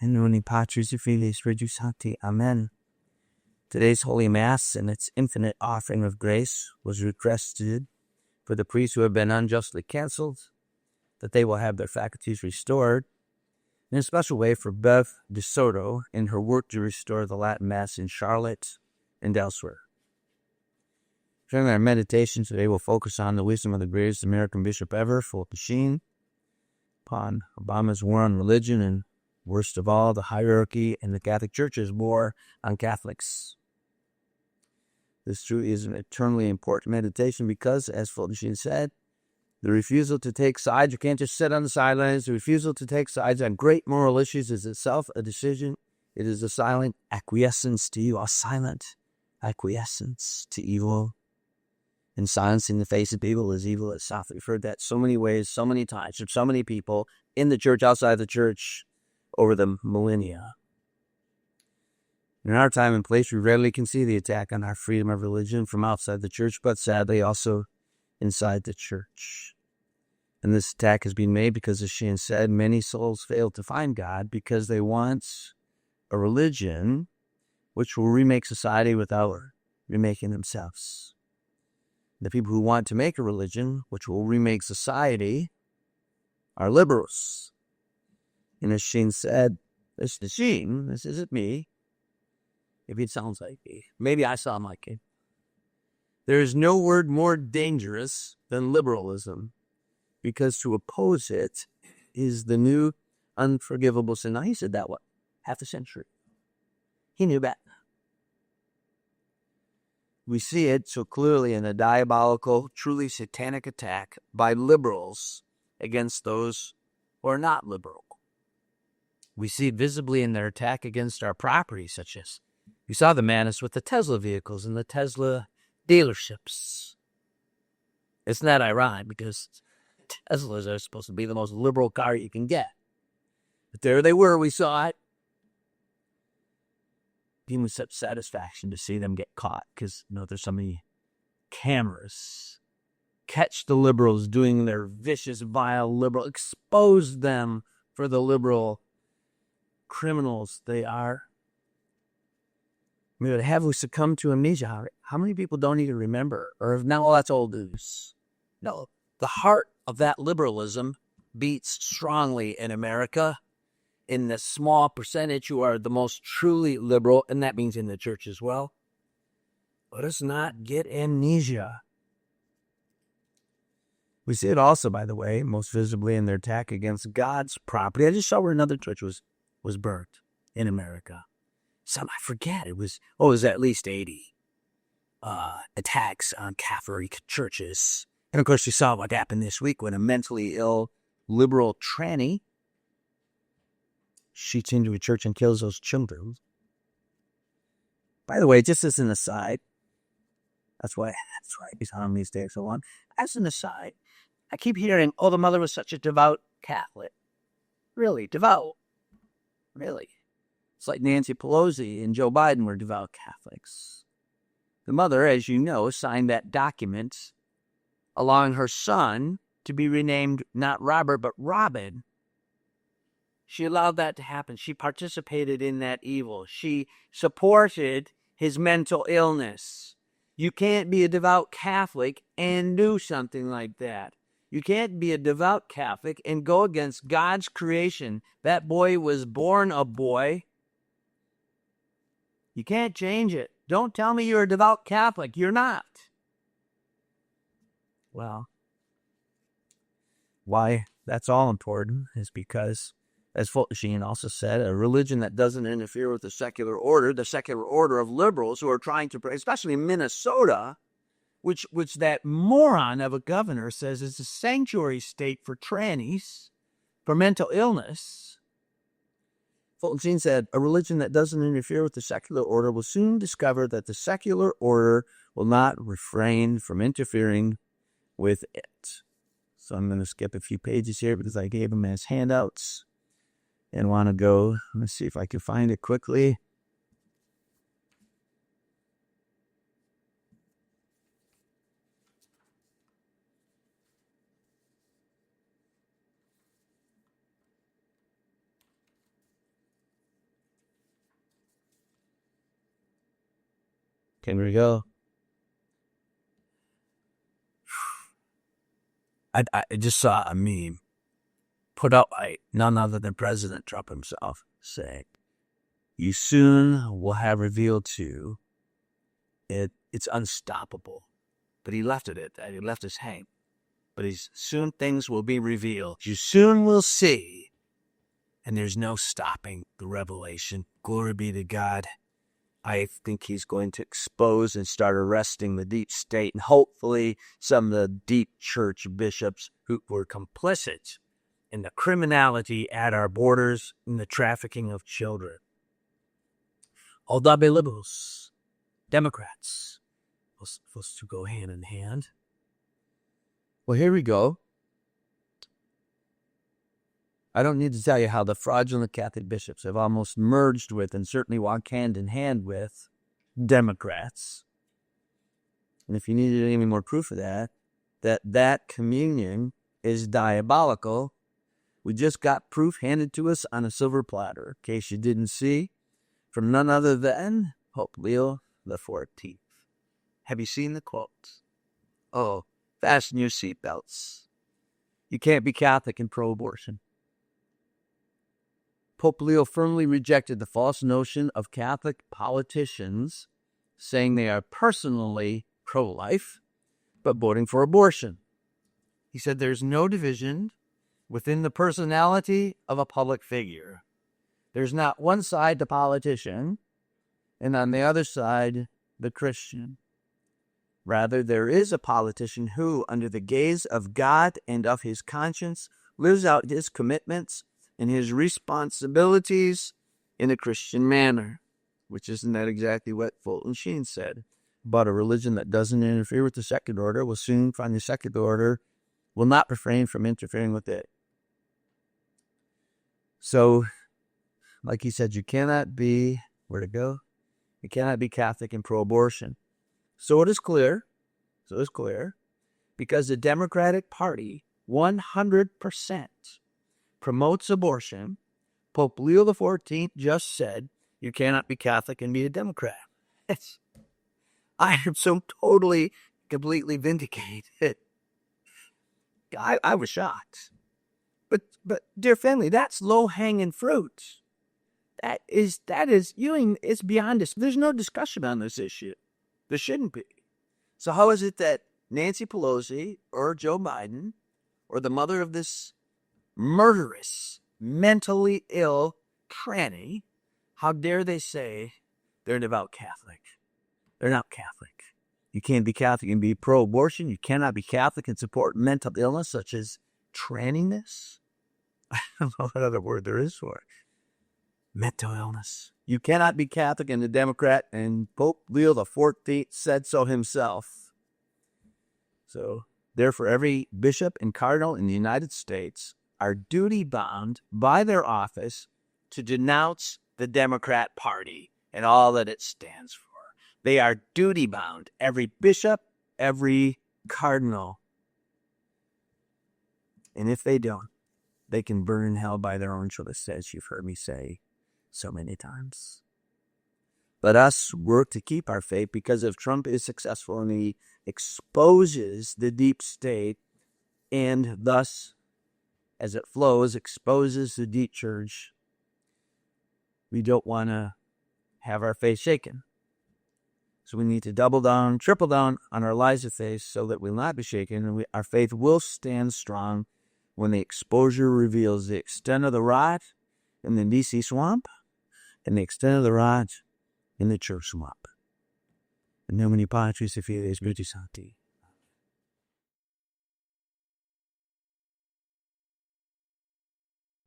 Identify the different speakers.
Speaker 1: In nomine Patris et Filii Spiritus Sancti. Amen. Today's Holy Mass and its infinite offering of grace was requested for the priests who have been unjustly canceled, that they will have their faculties restored, in a special way for Bev De Soto in her work to restore the Latin Mass in Charlotte and elsewhere. During our meditation today, we'll focus on the wisdom of the greatest American bishop ever, Fulton Sheen, upon Obama's war on religion, and worst of all, the hierarchy in the Catholic Church's war on Catholics. This truly is an eternally important meditation because, as Fulton Sheen said, the refusal to take sides, you can't just sit on the sidelines, the refusal to take sides on great moral issues is itself a decision. It is a silent acquiescence to evil, a silent acquiescence to evil. And silencing the face of evil is evil itself. We've heard that so many ways, so many times, from so many people in the church, outside the church, over the millennia. In our time and place, we rarely can see the attack on our freedom of religion from outside the church, but sadly also inside the church. And this attack has been made because, as Sheen said, many souls fail to find God because they want a religion which will remake society without remaking themselves. The people who want to make a religion which will remake society are liberals. And as Sheen said, this is Sheen, this isn't me. If it sounds like me, maybe I sound like it. There is no word more dangerous than liberalism, because to oppose it is the new unforgivable sin. Now, he said that, half a century? He knew that. We see it so clearly in a diabolical, truly satanic attack by liberals against those who are not liberal. We see it visibly in their attack against our property, such as you saw the madness with the Tesla vehicles and the Tesla dealerships. Isn't that ironic? Because Teslas are supposed to be the most liberal car you can get. But there they were, we saw it. Even with such satisfaction to see them get caught, because there's so many cameras. Catch the liberals doing their vicious, vile liberal, expose them for the liberal criminals they are. Have we succumbed to amnesia? How many people don't even remember? Or have now, that's old news. No, the heart of that liberalism beats strongly in America, in the small percentage who are the most truly liberal, and that means in the church as well. Let us not get amnesia. We see it also, by the way, most visibly in their attack against God's property. I just saw where another church was burnt in America. I forget, it was at least 80 attacks on Catholic churches. And of course, you saw what happened this week when a mentally ill liberal tranny shoots into a church and kills those children. By the way, just as an aside, that's why these homilies take so long. As an aside, I keep hearing, the mother was such a devout Catholic. Really, devout. Really. It's like Nancy Pelosi and Joe Biden were devout Catholics. The mother, as you know, signed that document allowing her son to be renamed not Robert, but Robin. She allowed that to happen. She participated in that evil. She supported his mental illness. You can't be a devout Catholic and do something like that. You can't be a devout Catholic and go against God's creation. That boy was born a boy. You can't change it. Don't tell me you're a devout Catholic. You're not. Well, why that's all important is because, as Fulton Sheen also said, a religion that doesn't interfere with the secular order of liberals who are trying to, especially in Minnesota, which that moron of a governor says is a sanctuary state for trannies, for mental illness. Fulton Sheen said, a religion that doesn't interfere with the secular order will soon discover that the secular order will not refrain from interfering with it. So I'm going to skip a few pages here because I gave them as handouts and want to go. Let's see if I can find it quickly. Can we go? I just saw a meme put out by none other than President Trump himself saying, "You soon will have revealed to it. It's unstoppable." But he left it at that. He left us hang. But soon things will be revealed. You soon will see. And there's no stopping the revelation. Glory be to God. I think he's going to expose and start arresting the deep state and hopefully some of the deep church bishops who were complicit in the criminality at our borders and the trafficking of children. All the liberals, Democrats, supposed to go hand in hand. Well, here we go. I don't need to tell you how the fraudulent Catholic bishops have almost merged with and certainly walk hand in hand with Democrats. And if you needed any more proof of that, that communion is diabolical. We just got proof handed to us on a silver platter, in case you didn't see, from none other than Pope Leo XIV. Have you seen the quote? Oh, fasten your seatbelts. You can't be Catholic and pro-abortion. Pope Leo firmly rejected the false notion of Catholic politicians saying they are personally pro-life, but voting for abortion. He said there's no division within the personality of a public figure. There's not one side the politician, and on the other side, the Christian. Rather, there is a politician who, under the gaze of God and of his conscience, lives out his commitments and his responsibilities in a Christian manner, which isn't that exactly what Fulton Sheen said about a religion that doesn't interfere with the secular order will soon find the secular order will not refrain from interfering with it. So, like he said, you cannot be, where to go? You cannot be Catholic and pro-abortion. So it is clear, because the Democratic Party 100% promotes abortion. Pope Leo XIV just said, you cannot be Catholic and be a Democrat. I am so totally, completely vindicated. I was shocked. But dear family, that's low-hanging fruit. That is, it's beyond this. There's no discussion on this issue. There shouldn't be. So how is it that Nancy Pelosi or Joe Biden or the mother of this murderous, mentally ill tranny, how dare they say they're a devout Catholic? They're not Catholic. You can't be Catholic and be pro-abortion. You cannot be Catholic and support mental illness such as tranniness. I don't know what other word there is for it. Mental illness. You cannot be Catholic and a Democrat, and Pope Leo XIV said so himself. So, therefore, every bishop and cardinal in the United States are duty-bound by their office to denounce the Democrat Party and all that it stands for. They are duty-bound. Every bishop, every cardinal. And if they don't, they can burn in hell by their own choice, as you've heard me say so many times. Let us work to keep our faith, because if Trump is successful and he exposes the deep state and thus, as it flows, exposes the deep church, we don't want to have our faith shaken. So we need to double down, triple down on our lives of faith so that we'll not be shaken, and our faith will stand strong when the exposure reveals the extent of the rot in the DC swamp and the extent of the rot in the church swamp. In nomine Patris et Filii et Spiritus Sancti.